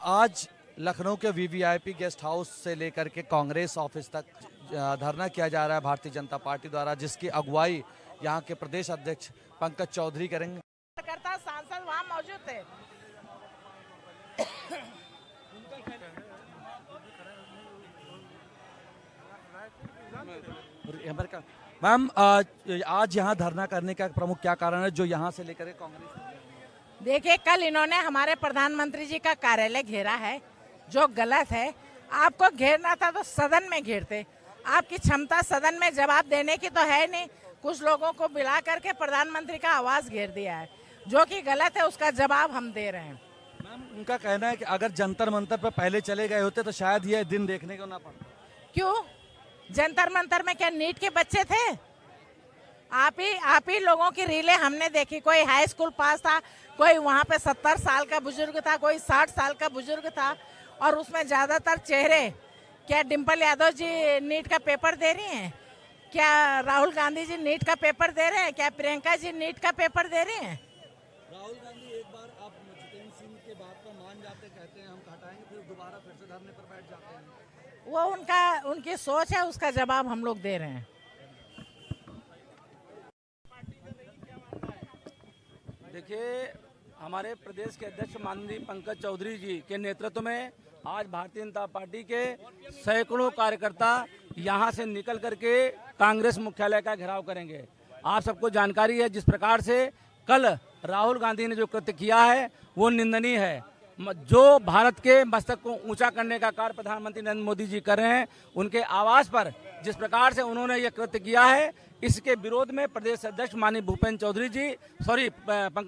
आज लखनऊ के VVIP guest house से लेकर के कांग्रेस ऑफिस तक धरना किया जा रहा है भारतीय जनता पार्टी द्वारा, जिसकी अगुवाई यहाँ के प्रदेश अध्यक्ष पंकज चौधरी करेंगे। सांसद वहाँ मौजूद थे। मैम, आज यहाँ धरना करने का प्रमुख क्या कारण है जो यहाँ से लेकर कांग्रेस? देखिए, कल इन्होंने हमारे प्रधानमंत्री जी का कार्यालय घेरा है, जो गलत है। आपको घेरना था तो सदन में घेरते। आपकी क्षमता सदन में जवाब देने की तो है नहीं। कुछ लोगों को बुला करके प्रधानमंत्री का आवाज घेर दिया है, जो कि गलत है। उसका जवाब हम दे रहे हैं। मैम, उनका कहना है कि अगर जंतर मंतर पर पहले चले गए होते तो शायद ये दिन देखने को ना पड़ता। क्यों? जंतर मंतर में क्या नीट के बच्चे थे? आप ही लोगों की रीलें हमने देखी। कोई हाई स्कूल पास था, कोई वहाँ पे 70 साल का बुजुर्ग था, कोई 60 साल का बुजुर्ग था, और उसमें ज्यादातर चेहरे, क्या डिम्पल यादव जी नीट का पेपर दे रही हैं? क्या राहुल गांधी जी नीट का पेपर दे रहे हैं? क्या प्रियंका जी नीट का पेपर दे रही हैं? राहुल गांधी एक बार आप जितेंद्र सिंह के बात पर मान जाते, कहते हैं हम हटाएंगे, फिर दोबारा फिर से धरने पर बैठ जाते हैं। वो उनकी सोच है, उसका जवाब हम लोग दे रहे हैं। देखिए, हमारे प्रदेश के अध्यक्ष माननीय पंकज चौधरी जी के नेतृत्व में आज भारतीय जनता पार्टी के सैकड़ों कार्यकर्ता यहां से निकल करके कांग्रेस मुख्यालय का घेराव करेंगे। आप सबको जानकारी है जिस प्रकार से कल राहुल गांधी ने जो कृत्य किया है वो निंदनीय है। जो भारत के मस्तक को ऊंचा करने का कार्य प्रधानमंत्री नरेंद्र मोदी जी कर रहे हैं, उनके आवास पर जिस प्रकार से उन्होंने यह कृत्य किया है, इसके विरोध में प्रदेश अध्यक्ष माननीय पंकज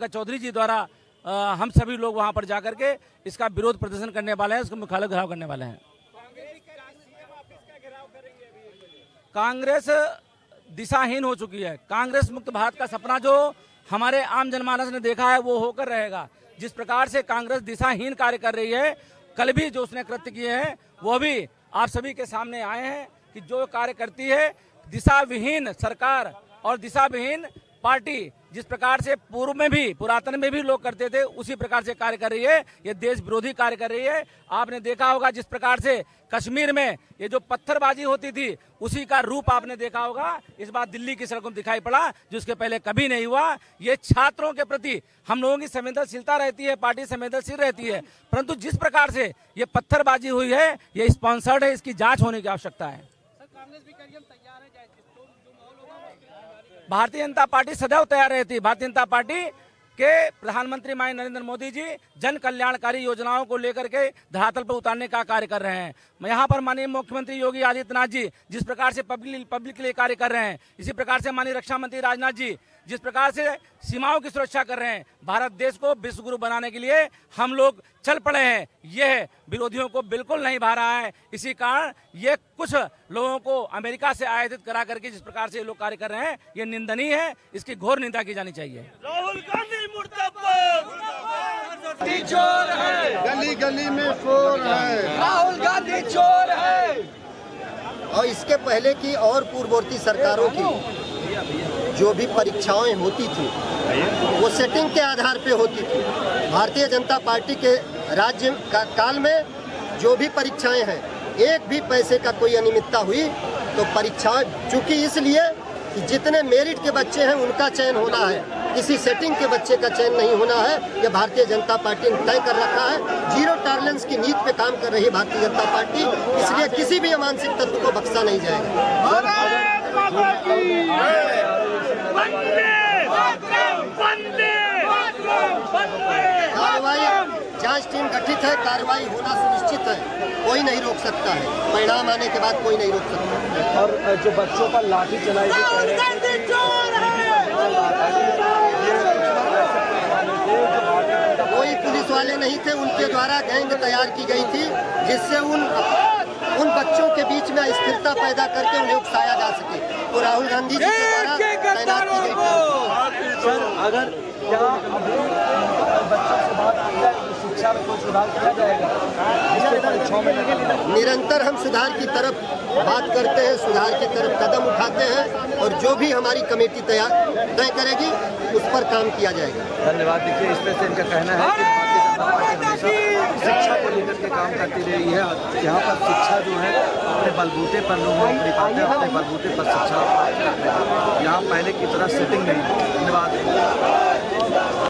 चौधरी जी द्वारा हम सभी लोग वहां पर जाकर के इसका विरोध प्रदर्शन करने वाले हैं, उसका मुख्यालय घेराव करने वाले हैं। कांग्रेस दिशाहीन हो चुकी है। कांग्रेस मुक्त भारत का सपना जो हमारे आम जनमानस ने देखा है वो होकर रहेगा। जिस प्रकार से कांग्रेस दिशाहीन कार्य कर रही है, कल भी जो उसने कृत्य किए हैं वो भी आप सभी के सामने आए हैं कि जो कार्य करती है, दिशा विहीन सरकार और दिशा विहीन पार्टी जिस प्रकार से पूर्व में भी, पुरातन में भी लोग करते थे, उसी प्रकार से कार्य कर रही है। ये देश विरोधी कार्य कर रही है। आपने देखा होगा जिस प्रकार से कश्मीर में ये जो पत्थरबाजी होती थी, उसी का रूप आपने देखा होगा। इस बार दिल्ली की सड़कों में दिखाई पड़ा, जिसके पहले कभी नहीं हुआ। ये छात्रों के प्रति हम लोगों की संवेदनशीलता रहती है, पार्टी संवेदनशील रहती है, परंतु जिस प्रकार से ये पत्थरबाजी हुई है, ये स्पॉन्सर्ड है, इसकी जाँच होने की आवश्यकता है। भारतीय जनता पार्टी सदैव तैयार रहती है। भारतीय जनता पार्टी के प्रधानमंत्री माननीय नरेंद्र मोदी जी जन कल्याणकारी योजनाओं को लेकर के धरातल पर उतारने का कार्य कर रहे हैं। यहाँ पर माननीय मुख्यमंत्री योगी आदित्यनाथ जी जिस प्रकार से पब्लिक के लिए कार्य कर रहे हैं, इसी प्रकार से माननीय रक्षा मंत्री राजनाथ जी जिस प्रकार से सीमाओं की सुरक्षा कर रहे हैं, भारत देश को विश्व गुरु बनाने के लिए हम लोग चल पड़े हैं। यह विरोधियों को बिल्कुल नहीं भा रहा है। इसी कारण ये कुछ लोगों को अमेरिका से आयातित करा करके जिस प्रकार से ये लोग कार्य कर रहे हैं, ये निंदनीय है। इसकी घोर निंदा की जानी चाहिए। राहुल गांधी मुर्दाबाद, चोर है, गली गली में चोर है, राहुल गांधी चोर है। और इसके पहले की और पूर्ववर्ती सरकारों की जो भी परीक्षाएं होती थी वो सेटिंग के आधार पे होती थी। भारतीय जनता पार्टी के राज्य का काल में जो भी परीक्षाएं हैं, एक भी पैसे का कोई अनियमितता हुई तो परीक्षाएं, चूंकि इसलिए कि जितने मेरिट के बच्चे हैं उनका चयन होना है, किसी सेटिंग के बच्चे का चयन नहीं होना है। ये भारतीय जनता पार्टी ने तय कर रखा है। जीरो टॉलरेंस की नीति पे काम कर रही है भारतीय जनता पार्टी, इसलिए किसी भी अमानसिक तत्व को बख्शा नहीं जाएगा। कार्रवाई, जांच टीम गठित है, कार्रवाई होना सुनिश्चित है, कोई नहीं रोक सकता है। परिणाम आने के बाद कोई नहीं रोक सकता। और जो बच्चों पर लाठी चलाई कोई पुलिस वाले नहीं थे, उनके द्वारा गैंग तैयार की गई थी जिससे उन बच्चों के बीच में अस्थिरता पैदा करके उन्हें उकसाया जा सके। तो राहुल गांधी जी के द्वारा तैनात की गई थी। सर, अगर क्या बच्चों से बात की जाए तो शिक्षा में कोई सुधार किया जाएगा? निरंतर हम सुधार की तरफ बात करते हैं, सुधार की तरफ कदम उठाते हैं, और जो भी हमारी कमेटी तय करेगी उस पर काम किया जाएगा। धन्यवाद। देखिए, इसमें से इनका कहना है कि शिक्षा को लेकर के काम करती रही है। यहाँ पर शिक्षा जो है अपने बलबूते पर लोग नौकरी पाते हैं, अपने बलबूते पर शिक्षा। यहाँ पहले की तरह सेटिंग नहीं है। धन्यवाद।